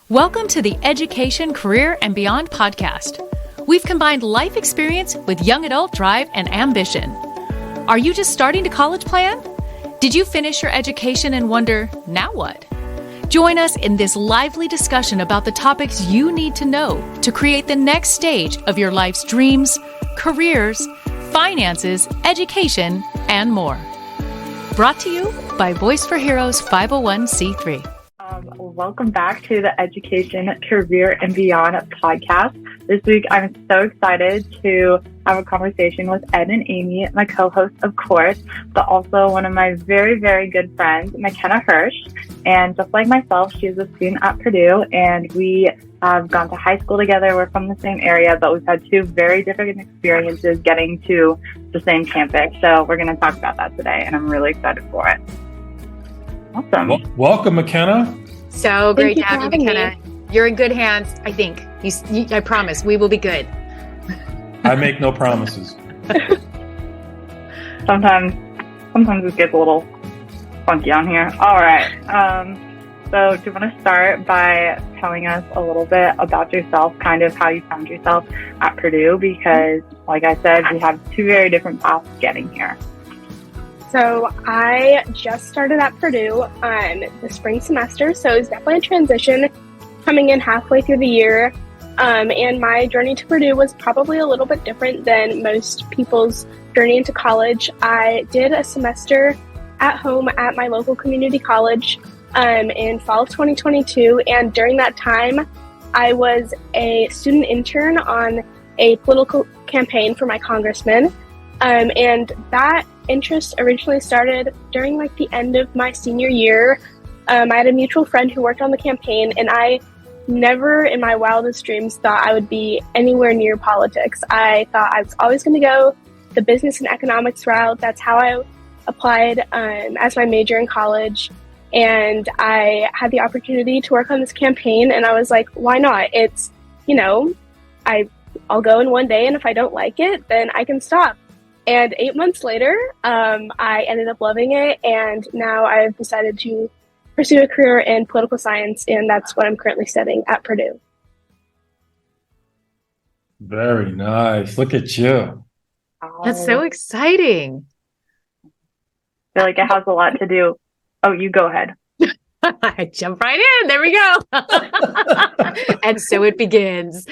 Welcome to the Education, Career, and Beyond podcast. We've combined life experience with young adult drive and ambition. Are you just starting to college plan? Did you finish your education and wonder, now what? Join us in this lively discussion about the topics you need to know to create the next stage of your life's dreams, careers, finances, education, and more. Brought to you by Voice for Heroes 501c3. Welcome back to the Education, Career, and Beyond podcast. This week, I'm so excited to have a conversation with Ed and Amy, my co-hosts, of course, but also one of my very, very good friends, Makena Hersh. And just like myself, she's a student at Purdue, and we have gone to high school together. We're from the same area, but we've had two very different experiences getting to the same campus. So we're going to talk about that today, and I'm really excited for it. Awesome. Welcome, Mekena. So great to have you, Mekena. You're in good hands, I think. I promise we will be good. I make no promises. Sometimes it gets a little funky on here. All right. So do you want to start by telling us a little bit about yourself, kind of how you found yourself at Purdue? Because, like I said, we have two very different paths getting here. So I just started at Purdue the spring semester, so it was definitely a transition coming in halfway through the year. And my journey to Purdue was probably a little bit different than most people's journey into college. I did a semester at home at my local community college in fall of 2022, and during that time, I was a student intern on a political campaign for my congressman, and that interest originally started during the end of my senior year. I had a mutual friend who worked on the campaign, and I never in my wildest dreams thought I would be anywhere near politics. I thought I was always going to go the business and economics route. That's how I applied as my major in college, and I had the opportunity to work on this campaign, and I was like, why not? It's, I'll go in one day, and if I don't like it, then I can stop. And 8 months later, I ended up loving it, and now I've decided to pursue a career in political science, and that's what I'm currently studying at Purdue. Very nice. Look at you. That's so exciting. I feel like it has a lot to do. Oh, you go ahead. I jump right in. There we go. And so it begins.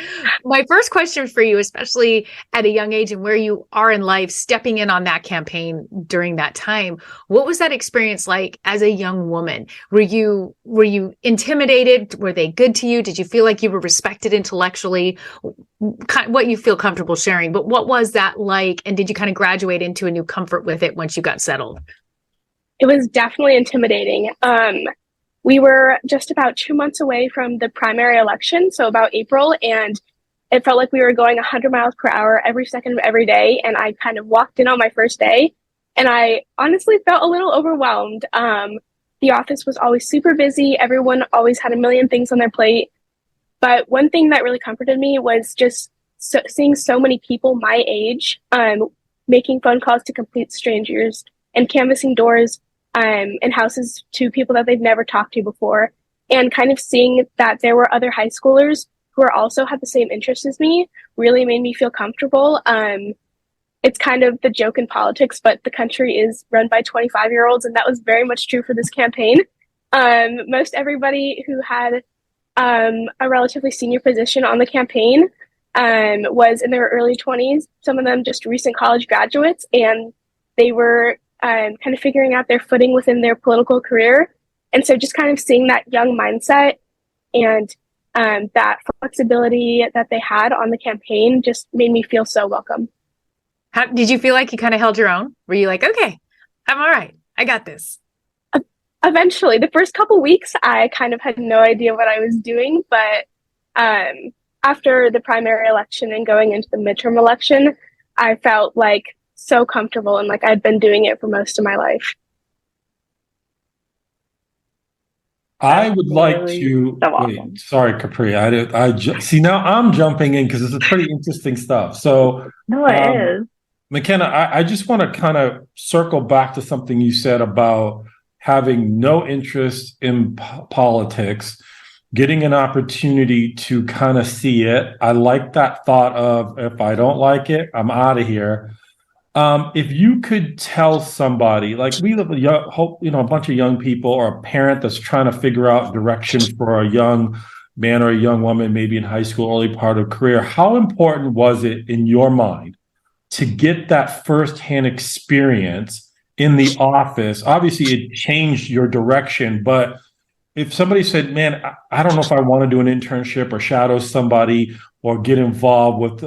My first question for you, especially at a young age and where you are in life, stepping in on that campaign during that time, what was that experience like as a young woman? Were you intimidated? Were they good to you? Did you feel like you were respected intellectually? What you feel comfortable sharing, but what was that like? And did you kind of graduate into a new comfort with it once you got settled? It was definitely intimidating. We were just about 2 months away from the primary election, so about April, and it felt like we were going 100 miles per hour every second of every day, and I kind of walked in on my first day, and I honestly felt a little overwhelmed. The office was always super busy. Everyone always had a million things on their plate, but one thing that really comforted me was just seeing so many people my age making phone calls to complete strangers and canvassing doors in houses to people that they've never talked to before, and kind of seeing that there were other high schoolers who also had the same interests as me really made me feel comfortable. It's kind of the joke in politics, but the country is run by 25-year-olds, and that was very much true for this campaign. Most everybody who had a relatively senior position on the campaign was in their early 20s, some of them just recent college graduates, and they were kind of figuring out their footing within their political career. And so just kind of seeing that young mindset and that flexibility that they had on the campaign just made me feel so welcome. How did you feel like you kind of held your own? Were you like, okay, I'm all right, I got this? Eventually, the first couple weeks, I kind of had no idea what I was doing. But after the primary election and going into the midterm election, I felt like so comfortable and like I'd been doing it for most of my life. I would like to. Wait, sorry, Capri. See, now I'm jumping in because it's a pretty interesting stuff. So, no, it is. Mekena, I just want to kind of circle back to something you said about having no interest in politics, getting an opportunity to kind of see it. I like that thought of, if I don't like it, I'm out of here. If you could tell somebody, like we live with a bunch of young people, or a parent that's trying to figure out direction for a young man or a young woman, maybe in high school, early part of career, how important was it in your mind to get that firsthand experience in the office? Obviously, it changed your direction, but if somebody said, man, I don't know if I want to do an internship or shadow somebody or get involved with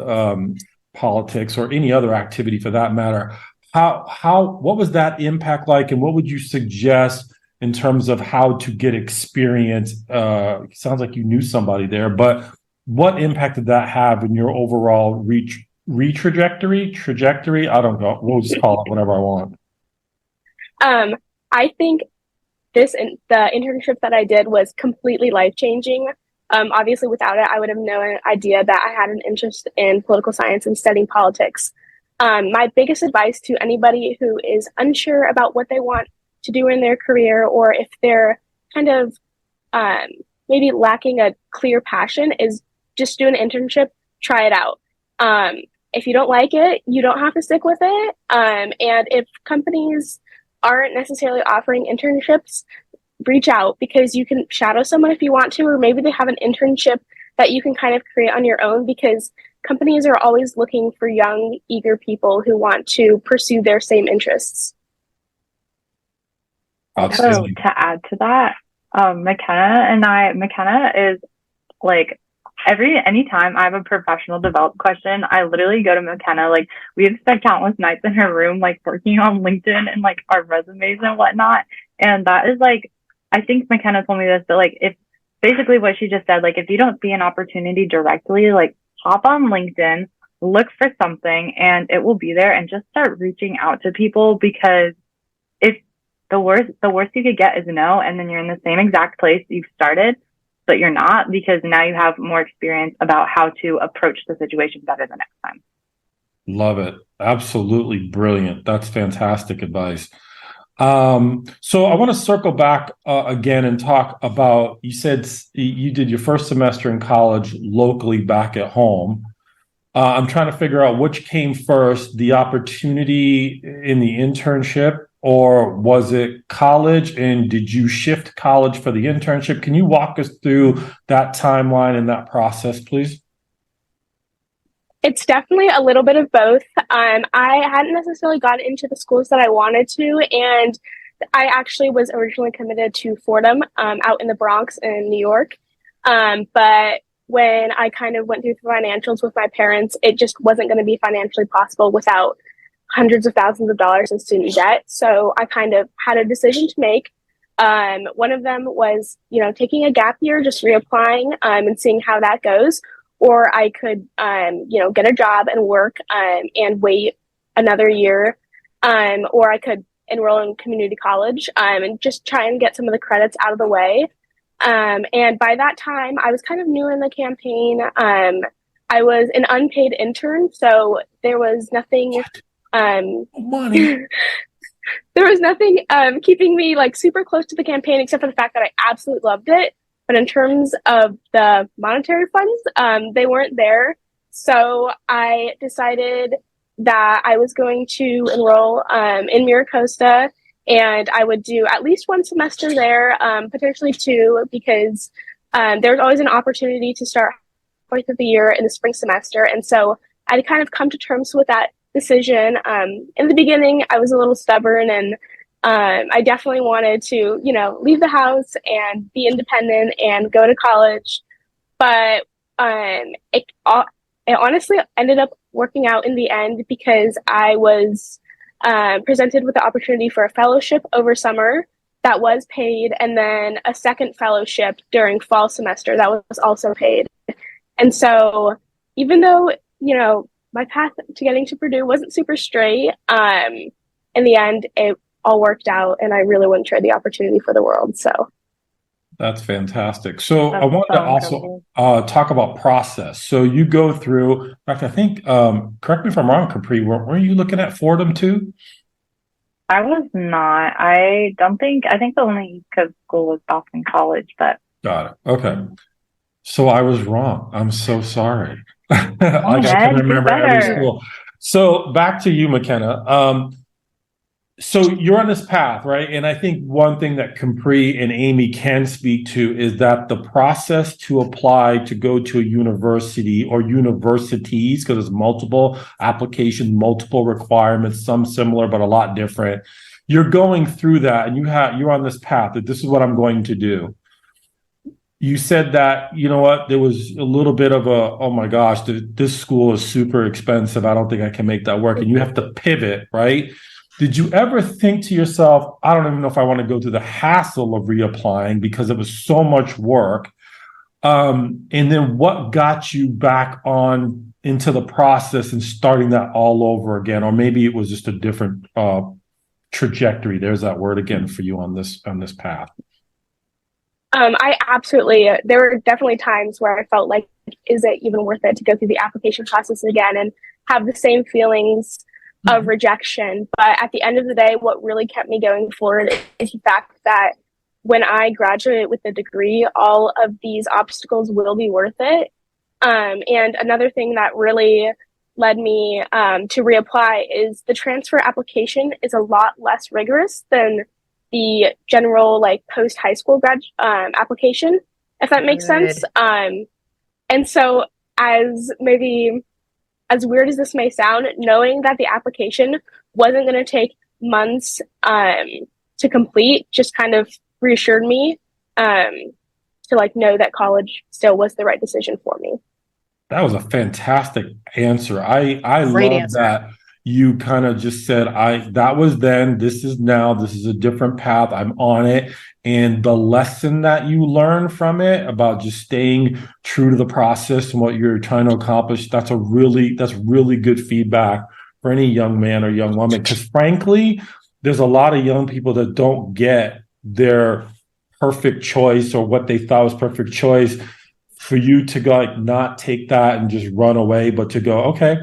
politics or any other activity for that matter, what was that impact like, and what would you suggest in terms of how to get experience? Sounds like you knew somebody there, but what impact did that have in your overall trajectory? I don't know. We'll just call it whatever I want. I think the internship that I did was completely life-changing. Obviously, without it, I would have no idea that I had an interest in political science and studying politics. My biggest advice to anybody who is unsure about what they want to do in their career, or if they're kind of maybe lacking a clear passion, is just do an internship, try it out. If you don't like it, you don't have to stick with it. And if companies aren't necessarily offering internships, reach out, because you can shadow someone if you want to, or maybe they have an internship that you can kind of create on your own, because companies are always looking for young, eager people who want to pursue their same interests. So to add to that, Mekena is like, anytime I have a professional development question, I literally go to Mekena. Like, we have spent countless nights in her room, like working on LinkedIn and like our resumes and whatnot. And that is like, I think Mekena told me this, but like, if basically what she just said, like, if you don't see an opportunity directly, like, hop on LinkedIn, look for something, and it will be there, and just start reaching out to people, because if the worst you could get is no, and then you're in the same exact place you've started, but you're not, because now you have more experience about how to approach the situation better the next time. Love it. Absolutely brilliant. That's fantastic advice. So I want to circle back again and talk about, you said you did your first semester in college locally back at home. I'm trying to figure out which came first, the opportunity in the internship, or was it college, and did you shift college for the internship? Can you walk us through that timeline and that process, please? It's definitely a little bit of both. I hadn't necessarily gotten into the schools that I wanted to, and I actually was originally committed to Fordham out in the Bronx in New York. But when I kind of went through the financials with my parents, it just wasn't going to be financially possible without hundreds of thousands of dollars in student debt. So I kind of had a decision to make. One of them was, taking a gap year, just reapplying and seeing how that goes. Or I could, get a job and work and wait another year. Or I could enroll in community college and just try and get some of the credits out of the way. And by that time, I was kind of new in the campaign. I was an unpaid intern, so there was nothing... money. There was nothing keeping me like super close to the campaign, except for the fact that I absolutely loved it. But in terms of the monetary funds, they weren't there. So I decided that I was going to enroll in Miracosta, and I would do at least one semester there, potentially two, because there's always an opportunity to start halfway through the year in the spring semester. And so I'd kind of come to terms with that decision. In the beginning, I was a little stubborn, and I definitely wanted to, leave the house and be independent and go to college. But it honestly ended up working out in the end, because I was presented with the opportunity for a fellowship over summer that was paid, and then a second fellowship during fall semester that was also paid. And so even though, my path to getting to Purdue wasn't super straight, in the end, it all worked out, and I really wouldn't trade the opportunity for the world. So that's fantastic. So I wanted to also talk about process. So you go through, in fact, I think, correct me if I'm wrong, Capri, were you looking at Fordham too? I was not. I think the only East Coast school was Boston College, but Got it. Okay. So I was wrong. I'm so sorry. Like Oh, I man, can do remember every better. school. So back to you, Mekena. So you're on this path, right? And I think one thing that Capri and Amy can speak to is that the process to apply to go to a university or universities, because there's multiple applications, multiple requirements, some similar but a lot different. You're going through that, and you're on this path that this is what I'm going to do. You said that, you know what, there was a little bit of oh my gosh, this school is super expensive. I don't think I can make that work. And you have to pivot, right? Did you ever think to yourself, I don't even know if I want to go through the hassle of reapplying because it was so much work? And then what got you back on into the process and starting that all over again? Or maybe it was just a different trajectory. There's that word again for you on this path. I absolutely, there were definitely times where I felt like, is it even worth it to go through the application process again and have the same feelings of rejection? But at the end of the day, what really kept me going forward is the fact that when I graduate with a degree, all of these obstacles will be worth it. And another thing that really led me to reapply is the transfer application is a lot less rigorous than the general like post high school grad application, if that makes sense. And so as weird as this may sound, knowing that the application wasn't going to take months to complete just kind of reassured me to like know that college still was the right decision for me. That was a fantastic answer. I Great love answer. that you kind of just said, that was then, this is now, this is a different path. I'm on it. And the lesson that you learn from it about just staying true to the process and what you're trying to accomplish, that's really good feedback for any young man or young woman. Because frankly, there's a lot of young people that don't get their perfect choice or what they thought was perfect choice. For you to go like not take that and just run away, but to go, okay,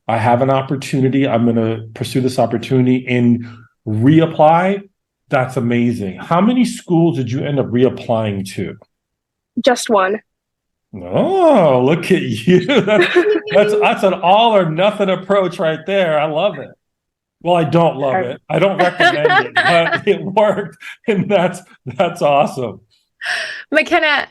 I have an opportunity. I'm going to pursue this opportunity and reapply. That's amazing. How many schools did you end up reapplying to? Just one. Oh, look at you. That's an all or nothing approach right there. I love it. Well, I don't love it. I don't recommend it, but it worked. And that's awesome. Mekena,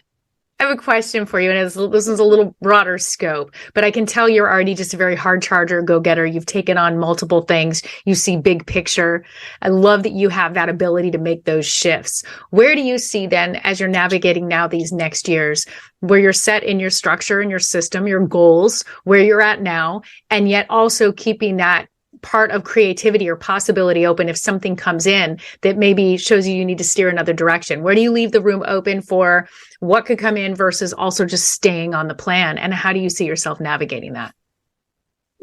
I have a question for you, and this is a little broader scope, but I can tell you're already just a very hard charger, go-getter. You've taken on multiple things. You see big picture. I love that you have that ability to make those shifts. Where do you see then, as you're navigating now these next years, where you're set in your structure and your system, your goals, where you're at now, and yet also keeping that part of creativity or possibility open if something comes in that maybe shows you need to steer another direction? Where do you leave the room open for what could come in versus also just staying on the plan? And how do you see yourself navigating that?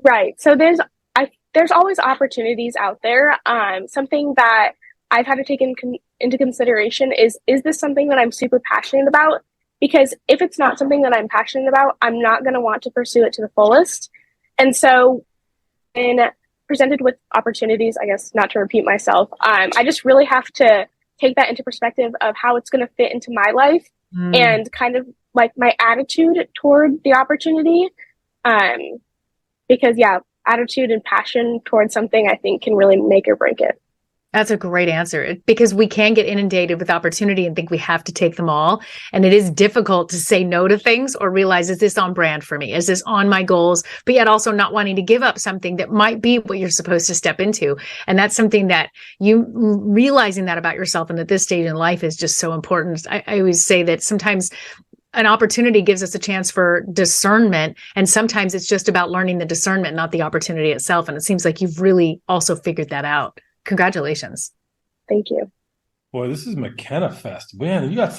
Right. So there's always opportunities out there. Something that I've had to take into consideration is this something that I'm super passionate about? Because if it's not something that I'm passionate about, I'm not going to want to pursue it to the fullest. And so in presented with opportunities, I guess not to repeat myself, I just really have to take that into perspective of how it's going to fit into my life and kind of like my attitude toward the opportunity. Because attitude and passion towards something I think can really make or break it. That's a great answer, because we can get inundated with opportunity and think we have to take them all. And it is difficult to say no to things or realize, is this on brand for me? Is this on my goals? But yet also not wanting to give up something that might be what you're supposed to step into. And that's something that you realizing that about yourself and at this stage in life is just so important. I always say that sometimes an opportunity gives us a chance for discernment. And sometimes it's just about learning the discernment, not the opportunity itself. And it seems like you've really also figured that out. Congratulations. Thank you. Boy, this is Makena Fest. Man, you got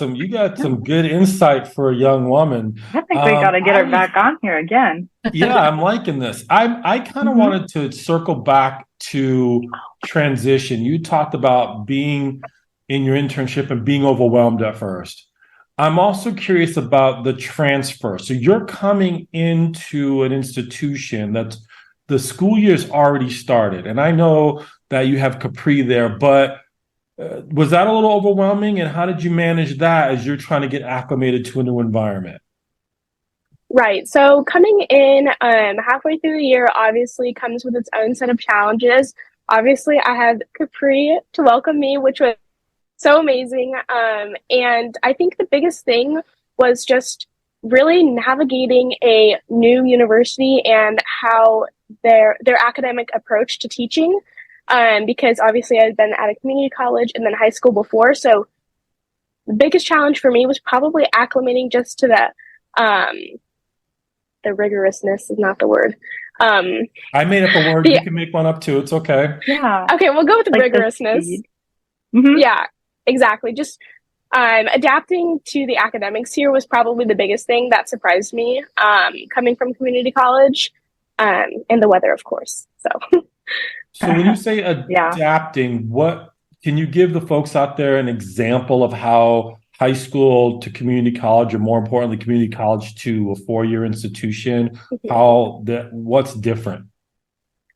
some good insight for a young woman. I think we got to get her back on here again. Yeah, I'm liking this. I kind of wanted to circle back to transition. You talked about being in your internship and being overwhelmed at first. I'm also curious about the transfer. So you're coming into an institution that's the school year's already started. And I know that you have Capri there, but Was that a little overwhelming? And how did you manage that as you're trying to get acclimated to a new environment? Right. So coming in halfway through the year obviously comes with its own set of challenges. Obviously, I had Capri to welcome me, which was so amazing. And I think the biggest thing was just really navigating a new university and how their academic approach to teaching. Because obviously I'd been at a community college and then high school before. So the biggest challenge for me was probably acclimating just to the rigorousness is not the word. I made up a word. You can make one up too. It's okay. Yeah. Okay, we'll go with the Like the rigorousness. speed. Mhm. Yeah, exactly. Just adapting to the academics here was probably the biggest thing that surprised me, coming from community college, and the weather, of course. So when you say Yeah. adapting, what can you give the folks out there an example of how high school to community college, or more importantly, community college to a four-year institution, what's different?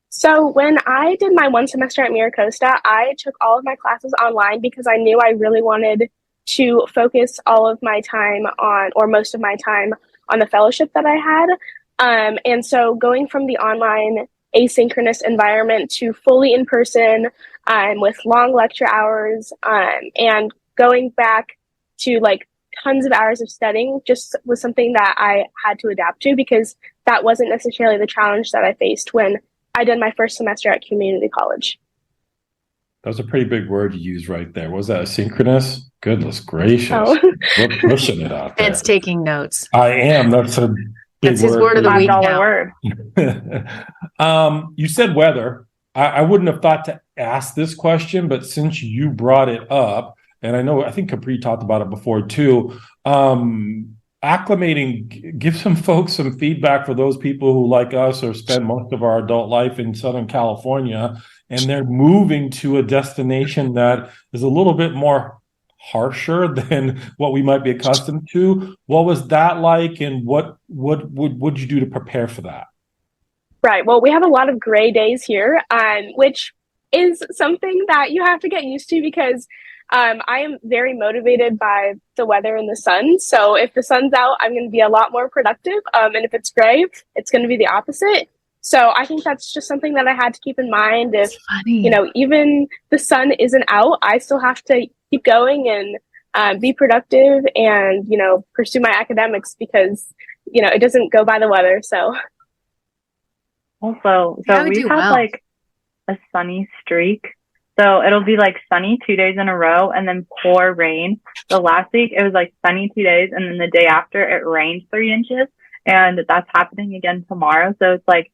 So when I did my one semester at Miracosta, I took all of my classes online because I knew I really wanted to focus all of my time on, or most of my time, on the fellowship that I had. And so going from the online asynchronous environment to fully in person, with long lecture hours, and going back to like tons of hours of studying just was something that I had to adapt to, because that wasn't necessarily the challenge that I faced when I did my first semester at community college. That was a pretty big word you used right there. Was that asynchronous? Goodness gracious. Oh. We're pushing it out there. Ed's taking notes. I am. That's a big That's his word. word of the week $5 now. word. You said weather. I wouldn't have thought to ask this question, but since you brought it up, and I think Capri talked about it before too, acclimating, give some folks some feedback for those people who, like us, or spend most of our adult life in Southern California, and they're moving to a destination that is a little bit more harsher than what we might be accustomed to. What was that like, and what would you do to prepare for that? Right. Well, we have a lot of gray days here, which is something that you have to get used to, because I am very motivated by the weather and the sun. So if the sun's out, I'm going to be a lot more productive. And if it's gray, it's going to be the opposite. So I think that's just something that I had to keep in mind. If, even the sun isn't out, I still have to keep going and be productive and, pursue my academics, because, it doesn't go by the weather. So. Also, we've had like a sunny streak. So it'll be like sunny 2 days in a row and then pour rain. So last week it was like sunny 2 days, and then the day after it rained 3 inches, and that's happening again tomorrow. So it's like,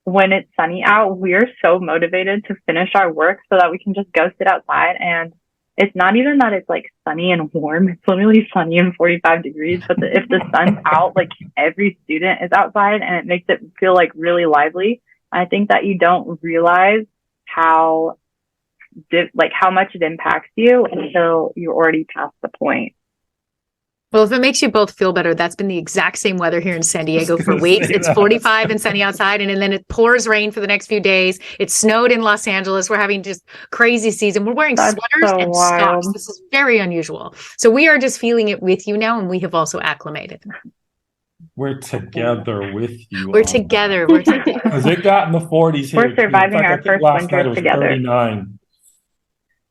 when it's sunny out, we're so motivated to finish our work so that we can just go sit outside. And it's not even that it's like sunny and warm. It's literally sunny and 45 degrees. But if the sun's out, like every student is outside, and it makes it feel like really lively. I think that you don't realize how much it impacts you until you're already past the point. Well, if it makes you both feel better, that's been the exact same weather here in San Diego for weeks. It's 45 and sunny outside, and then it pours rain for the next few days. It snowed in Los Angeles. We're having just crazy season. We're wearing sweaters and socks. This is very unusual. So we are just feeling it with you now, and we have also acclimated. We're together with you. We're together. We're together. Because it got in the 40s here. We're surviving our first winter together. 39.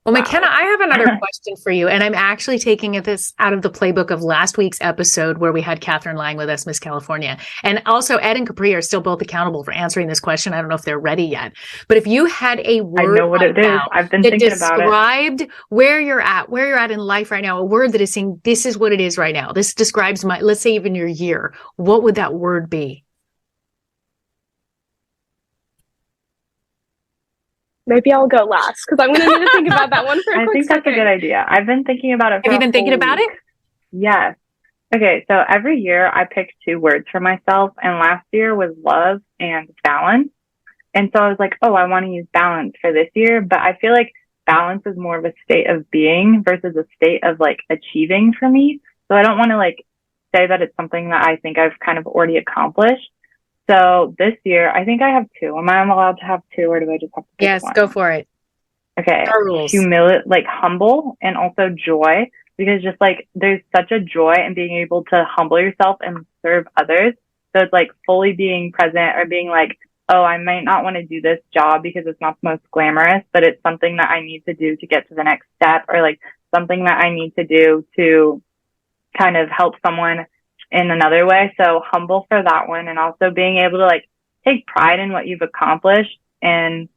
Well, Mekena, I have another question for you, and I'm actually taking this out of the playbook of last week's episode where we had Catherine Lang with us, Miss California. And also Ed and Capri are still both accountable for answering this question. I don't know if they're ready yet. But if you had a word I know what it is. I've been thinking about it. Described where you're at in life right now, a word that is saying, this is what it is right now. This describes let's say even your year. What would that word be? Maybe I'll go last, because I'm going to need to think about that one for a quick second. I think that's a good idea. I've been thinking about it for Have you been thinking about it? Yes. Okay, so every year I pick 2 words for myself, and last year was love and balance. And so I was like, I want to use balance for this year, but I feel like balance is more of a state of being versus a state of like achieving for me. So I don't want to like say that it's something that I think I've kind of already accomplished. So this year, I think I have 2. Am I allowed to have 2, or do I just have to pick one? Go for it. Okay. Girls. Humility, like humble, and also joy, because just like there's such a joy in being able to humble yourself and serve others. So it's like fully being present, or being like, oh, I might not want to do this job because it's not the most glamorous, but it's something that I need to do to get to the next step, or like something that I need to do to kind of help someone in another way. So humble for that one. And also being able to like take pride in what you've accomplished, and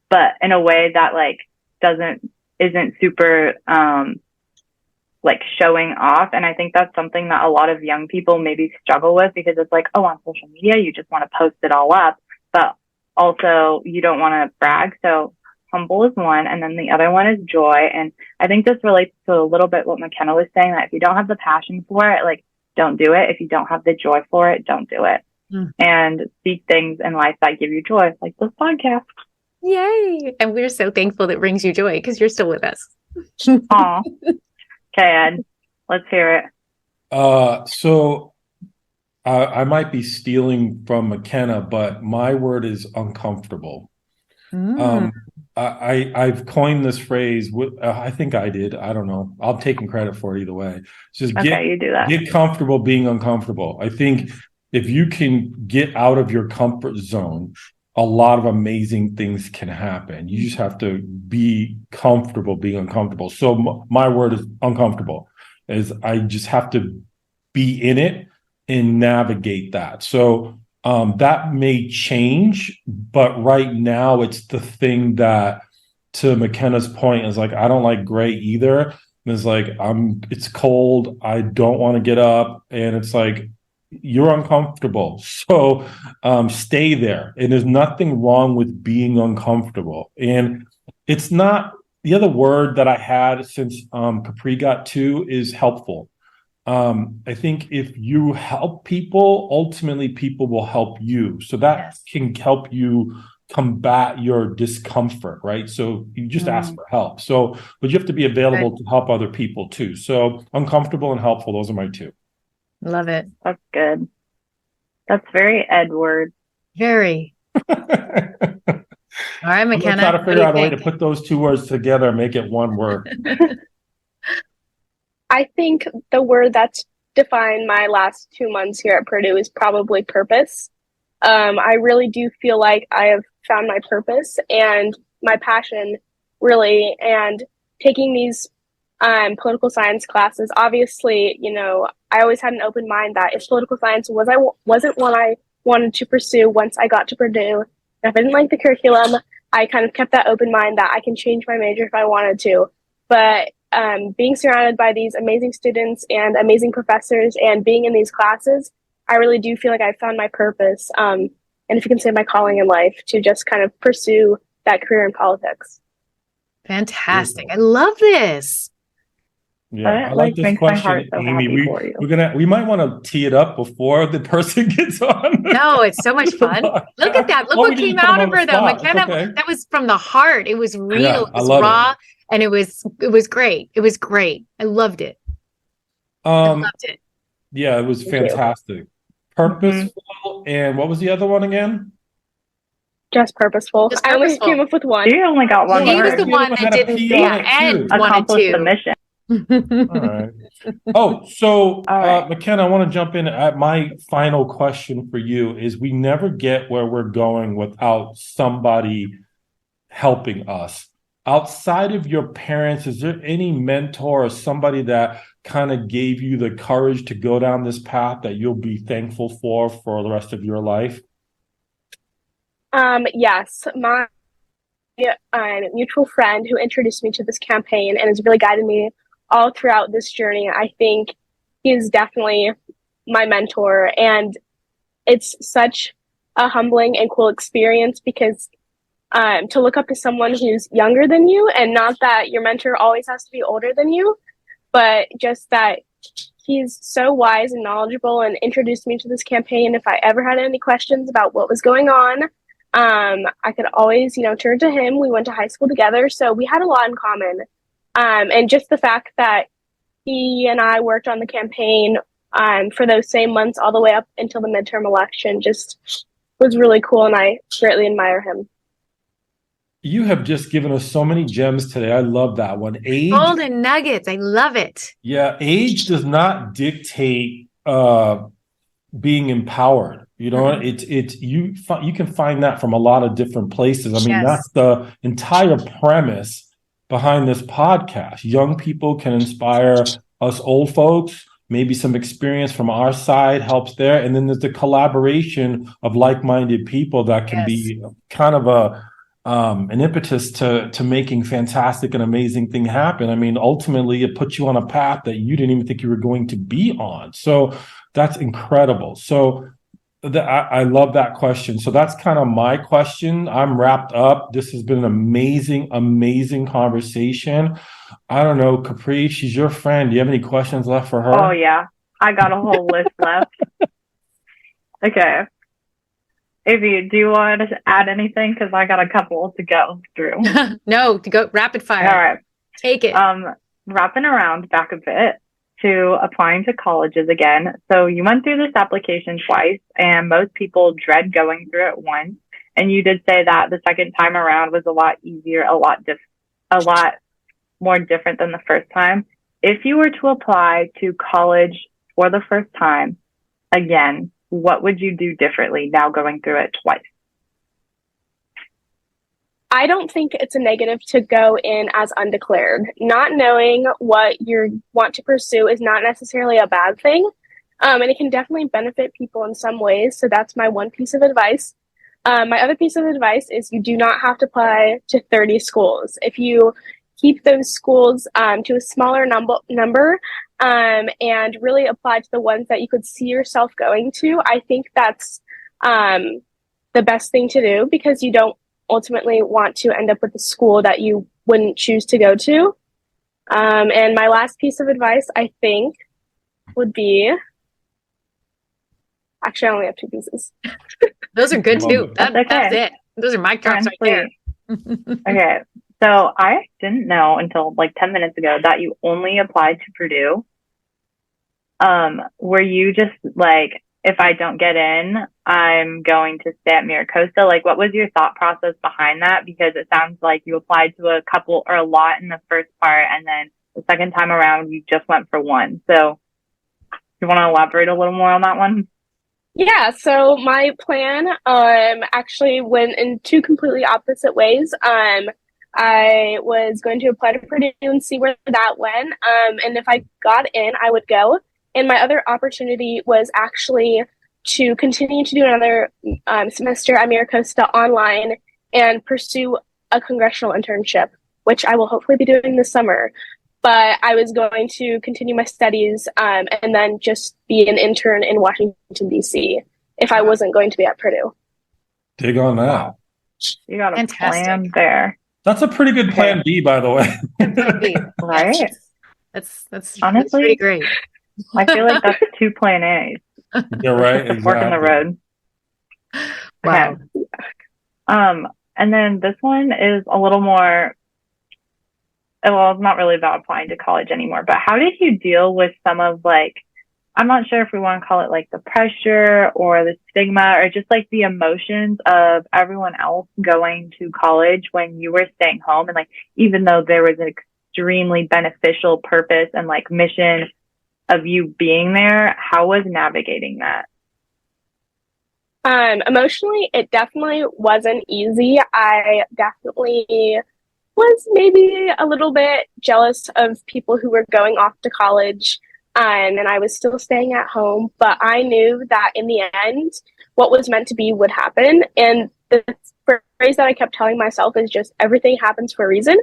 but in a way that like isn't super like showing off. And I think that's something that a lot of young people maybe struggle with, because it's like, oh, on social media you just want to post it all up, but also you don't want to brag. So humble is one, and then the other one is joy. And I think this relates to a little bit what Mekena was saying, that if you don't have the passion for it, like don't do it. If you don't have the joy for it, don't do it. And seek things in life that give you joy, like this podcast. Yay. And we're so thankful that brings you joy, because you're still with us. Aw. Okay, Ed, let's hear it. So I might be stealing from Mekena, but my word is uncomfortable. I've coined this phrase. I think I did. I don't know. I'm taking credit for it either way. Just You do that. Get comfortable being uncomfortable. I think if you can get out of your comfort zone, a lot of amazing things can happen. You just have to be comfortable being uncomfortable. So my word is uncomfortable, is I just have to be in it and navigate that. So that may change, but right now it's the thing that, to Mekena's point, is like, I don't like gray either. And it's like, it's cold. I don't want to get up. And it's like, you're uncomfortable. So stay there. And there's nothing wrong with being uncomfortable. And it's not, the other word that I had since Capri got to is helpful. I think if you help people, ultimately people will help you. So that can help you combat your discomfort, right? So you just ask for help. So, but you have to be available to help other people too. So uncomfortable and helpful, those are my two. Love it. That's good. That's very Edward. Very. All right, Mekena. I'm try to figure out a way to put those two words together and make it one word. I think the word that's defined my last 2 months here at Purdue is probably purpose. I really do feel like I have found my purpose and my passion, really. And taking these political science classes, obviously, you know, I always had an open mind that if political science wasn't one I wanted to pursue once I got to Purdue, and if I didn't like the curriculum, I kind of kept that open mind that I can change my major if I wanted to. But being surrounded by these amazing students and amazing professors and being in these classes, I really do feel like I found my purpose. And if you can say my calling in life, to just kind of pursue that career in politics. Fantastic. I love this. Yeah, I like this question, Amy. We might want to tee it up before the person gets on. No, it's so much fun. Look at that. Look what came out of her, though. Mekena, okay. That was from the heart. It was real. Yeah, it was raw. And it was great. It was great. I loved it. I loved it. Yeah, it was fantastic. Purposeful. And what was the other one again? Just purposeful. I only came up with one. You only got one. He was the one that didn't. Yeah, and accomplish the mission. All right. Oh, so Mekena, I want to jump in. My final question for you is: we never get where we're going without somebody helping us. Outside of your parents, is there any mentor or somebody that kind of gave you the courage to go down this path that you'll be thankful for the rest of your life? Yes, my mutual friend who introduced me to this campaign and has really guided me all throughout this journey. I think he is definitely my mentor, and it's such a humbling and cool experience because to look up to someone who's younger than you, and not that your mentor always has to be older than you, but just that he's so wise and knowledgeable and introduced me to this campaign. If I ever had any questions about what was going on, I could always, turn to him. We went to high school together, so we had a lot in common. And just the fact that he and I worked on the campaign for those same months all the way up until the midterm election just was really cool, and I greatly admire him. You have just given us so many gems today. I love that one. Age, Golden nuggets. I love it. yeah, age does not dictate being empowered. You know, it's you can find that from a lot of different places. I mean, Yes. that's the entire premise behind this podcast. Young people can inspire us old folks. Maybe some experience from our side helps there, and then there's the collaboration of like-minded people that can Yes. be kind of a an impetus to making fantastic and amazing thing happen. I mean, ultimately, it puts you on a path that you didn't even think you were going to be on. So that's incredible. So I love that question. So that's kind of my question. I'm wrapped up. This has been an amazing, amazing conversation. I don't know, Capri, she's your friend. Do you have any questions left for her? Oh, yeah. I got a whole list left. Okay. Ivy, do you want to add anything? Because I got a couple to go through. No, to go rapid fire. All right. Take it. Wrapping around back a bit to applying to colleges again. So you went through this application twice, and most people dread going through it once. And you did say that the second time around was a lot easier, a lot more different than the first time. If you were to apply to college for the first time again, what would you do differently now going through it twice? I don't think it's a negative to go in as undeclared. Not knowing what you want to pursue is not necessarily a bad thing. And it can definitely benefit people in some ways. So that's my one piece of advice. My other piece of advice is you do not have to apply to 30 schools. If you keep those schools to a smaller number and really apply to the ones that you could see yourself going to, I think that's the best thing to do, because you don't ultimately want to end up with a school that you wouldn't choose to go to. And my last piece of advice, I think, would be, actually, I only have two pieces. Those are good too. That's okay. That's it. Those are mic drops right there. Okay. So I didn't know until like 10 minutes ago that you only applied to Purdue. Were you just like, if I don't get in, I'm going to stay at Miracosta? Like, what was your thought process behind that? Because it sounds like you applied to a couple or a lot in the first part, and then the second time around, you just went for one. So you want to elaborate a little more on that one? Yeah, so my plan actually went in two completely opposite ways. I was going to apply to Purdue and see where that went. And if I got in, I would go. And my other opportunity was actually to continue to do another semester at Miracosta online and pursue a congressional internship, which I will hopefully be doing this summer. But I was going to continue my studies and then just be an intern in Washington, D.C. if I wasn't going to be at Purdue. Dig on that. You got a plan there. That's a pretty good plan B, by the way. Plan B. Right? That's honestly that's pretty great. I feel like that's two plan A's. You're right. Just fork in the road. Wow. Okay. And then this one is a little more, well, it's not really about applying to college anymore, but how did you deal with some of, like, I'm not sure if we want to call it like the pressure or the stigma or just like the emotions of everyone else going to college when you were staying home? And like, even though there was an extremely beneficial purpose and like mission of you being there, how was navigating that? Emotionally, it definitely wasn't easy. I definitely was maybe a little bit jealous of people who were going off to college, and I was still staying at home. But I knew that in the end, what was meant to be would happen. And the phrase that I kept telling myself is just everything happens for a reason.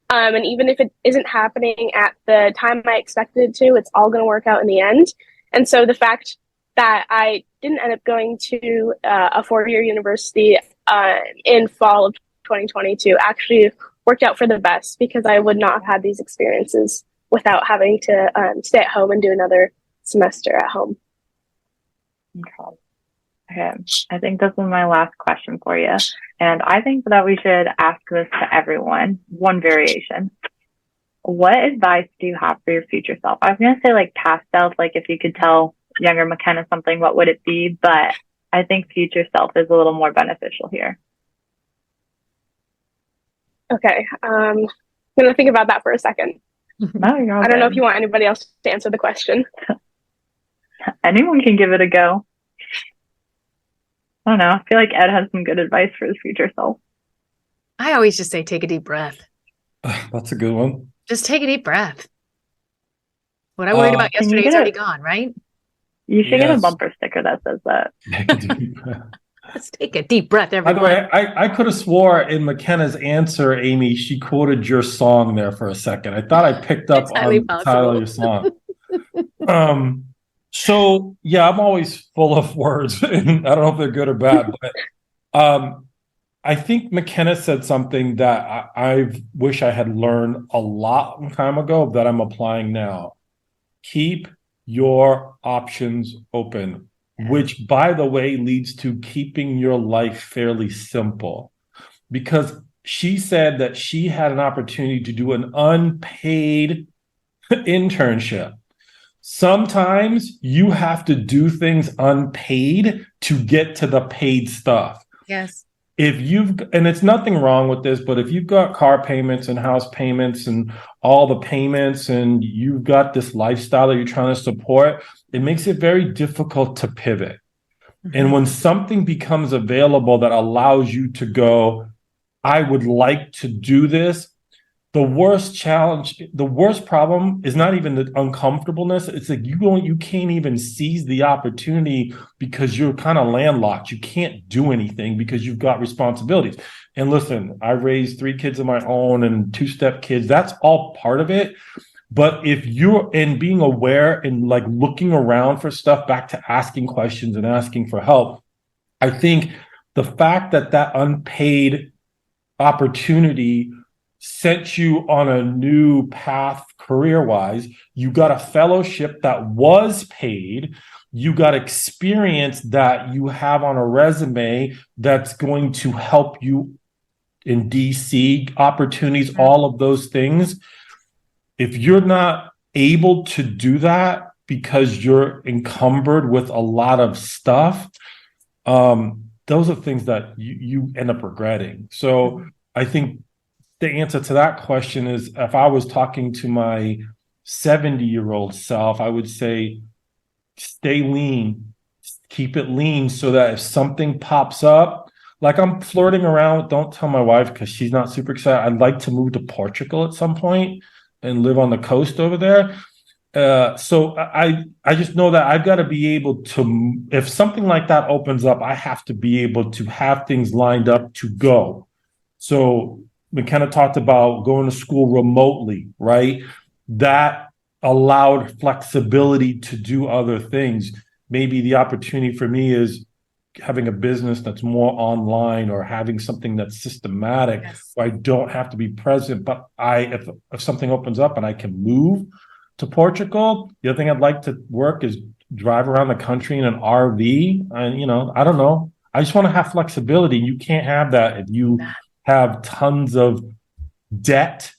And even if it isn't happening at the time I expected it to, it's all going to work out in the end. And so the fact that I didn't end up going to a four-year university in fall of 2022 actually worked out for the best, because I would not have had these experiences without having to stay at home and do another semester at home. Okay. I think this is my last question for you. And I think that we should ask this to everyone, one variation. What advice do you have for your future self? I was going to say like past self, like if you could tell younger Mekena something, what would it be? But I think future self is a little more beneficial here. Okay. I'm going to think about that for a second. No, you're all I don't know good. if you want anybody else to answer the question. Anyone can give it a go. I don't know. I feel like Ed has some good advice for his future self. I always just say, take a deep breath. That's a good one. Just take a deep breath. What I worried about Can you yesterday is get already it? gone, right? You should get a Yes. bumper sticker that says that. Let's take a deep breath, By everyone. the way, I could have swore in Makena's answer, Amy, she quoted your song there for a second. I thought I picked up It's highly on the title of your song. So yeah, I'm always full of words, and I don't know if they're good or bad, but I think Mekena said something that I wish I had learned a long time ago that I'm applying now. Keep your options open, which, by the way, leads to keeping your life fairly simple. Because she said that she had an opportunity to do an unpaid internship. Sometimes you have to do things unpaid to get to the paid stuff. Yes. And it's nothing wrong with this, but if you've got car payments and house payments and all the payments and you've got this lifestyle that you're trying to support, it makes it very difficult to pivot. And when something becomes available that allows you to go, I would like to do this, the worst problem is not even the uncomfortableness. It's like you can't even seize the opportunity because you're kind of landlocked. You can't do anything because you've got responsibilities. And listen, I raised 3 kids of my own and 2-step kids. That's all part of it. But if you're in being aware and like looking around for stuff, back to asking questions and asking for help, I think the fact that unpaid opportunity sent you on a new path career-wise, you got a fellowship that was paid, you got experience that you have on a resume that's going to help you in DC, opportunities, all of those things. If you're not able to do that because you're encumbered with a lot of stuff, those are things that you end up regretting. So I think the answer to that question is, if I was talking to my 70-year-old self, I would say, stay lean, keep it lean so that if something pops up, like I'm flirting around, don't tell my wife because she's not super excited. I'd like to move to Portugal at some point and live on the coast over there. So I just know that I've got to be able to, if something like that opens up, I have to be able to have things lined up to go. So Mekena talked about going to school remotely, right? That allowed flexibility to do other things. Maybe the opportunity for me is having a business that's more online or having something that's systematic, where I don't have to be present. But if something opens up and I can move to Portugal, the other thing I'd like to work is drive around the country in an RV. And, I don't know. I just want to have flexibility. You can't have that if you have tons of debt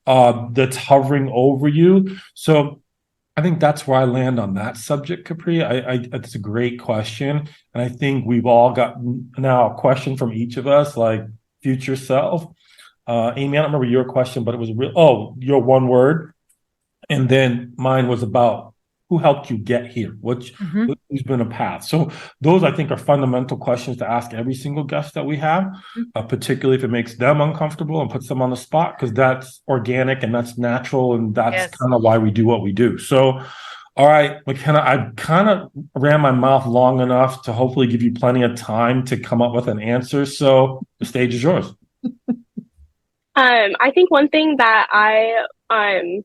that's hovering over you. So I think that's where I land on that subject, Capri. It's a great question. And I think we've all got now a question from each of us, like future self. Amy, I don't remember your question, but it was your one word. And then mine was about who helped you get here? Who's been a path? So those, I think, are fundamental questions to ask every single guest that we have, particularly if it makes them uncomfortable and puts them on the spot, because that's organic and that's natural, and that's kind of why we do what we do. So, all right, Mekena, I kind of ran my mouth long enough to hopefully give you plenty of time to come up with an answer. So the stage is yours. I think one thing that I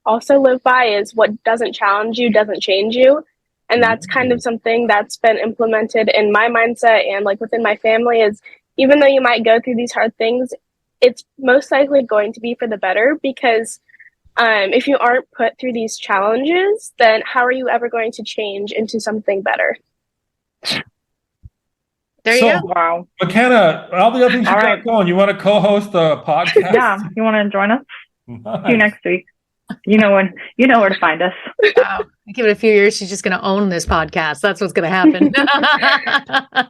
also live by is what doesn't challenge you doesn't change you. And that's kind of something that's been implemented in my mindset and like within my family, is even though you might go through these hard things, it's most likely going to be for the better, because if you aren't put through these challenges, then how are you ever going to change into something better? There you go. Wow. Mekena, all the other things you got going, you want to co-host a podcast? Yeah. You want to join us? See you next week. You know where to find us. Wow. Give it a few years. She's just going to own this podcast. That's what's going to happen.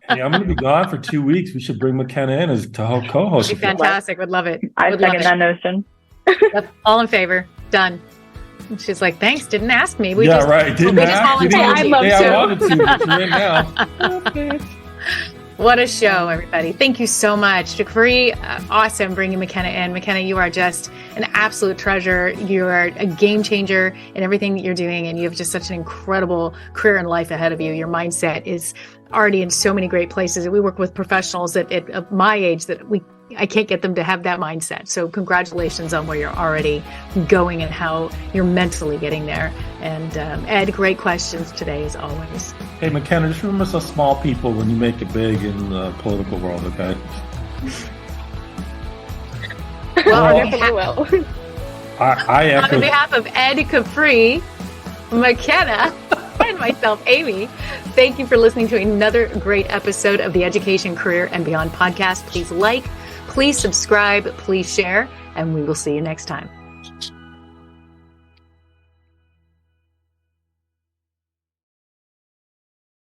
Hey, I'm going to be gone for 2 weeks. We should bring Mekena in as to co-host. Be fantastic. Would love it. I Would second love that notion. it. All in favor. Done. And she's like, thanks. Didn't ask me. We yeah, just, right. Didn't we just ask. volunteered I'd you. love Yeah, to. I wanted to. But you're in now. Okay. What a show, everybody. Thank you so much. Capri, awesome bringing Mekena in. Mekena, you are just an absolute treasure. You are a game changer in everything that you're doing, and you have just such an incredible career and life ahead of you. Your mindset is already in so many great places. We work with professionals at my age that I can't get them to have that mindset. So congratulations on where you're already going and how you're mentally getting there. And Ed, great questions today as always. Hey, Mekena, just remember some small people when you make it big in the political world, okay? Well, I on definitely will. I echo. On behalf of Ed, Capri, Makena, and myself, Amy, thank you for listening to another great episode of the Education, Career, and Beyond podcast. Please like, please subscribe, please share, and we will see you next time.